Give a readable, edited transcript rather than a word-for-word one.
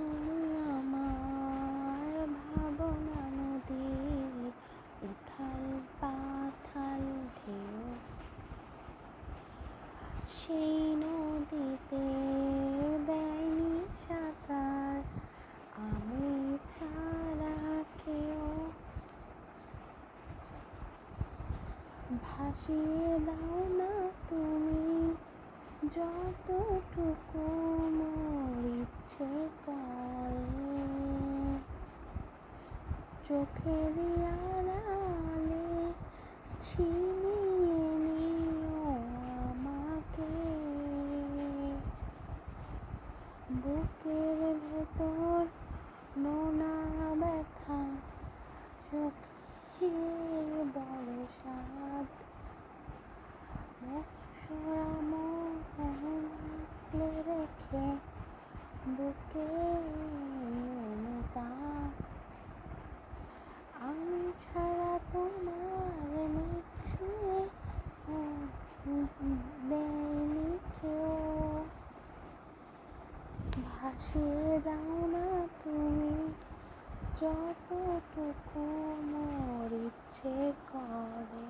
তুমি আমার ভাবনা নদী, উঠাল পাথাল ঢেউ, সেই নদীতে দেয়নি সাঁতার আমি ছাড়া কেউ। ভাসিয়ে দাও না তুমি যতটুকু মোর ইচ্ছে করে, চোখের আড়ালে ছিনিয়ে নিও আমাকে। বুকের ভেতর নোনা ব্যথা, চোখে বড় সাদ, মশরা রেখে বুকে আমি ছাড়া তোমার মিশে দেয়নি কেউ। ভাসিয়ে দাও না তুমি যতটুকু মোর ইচ্ছে করে।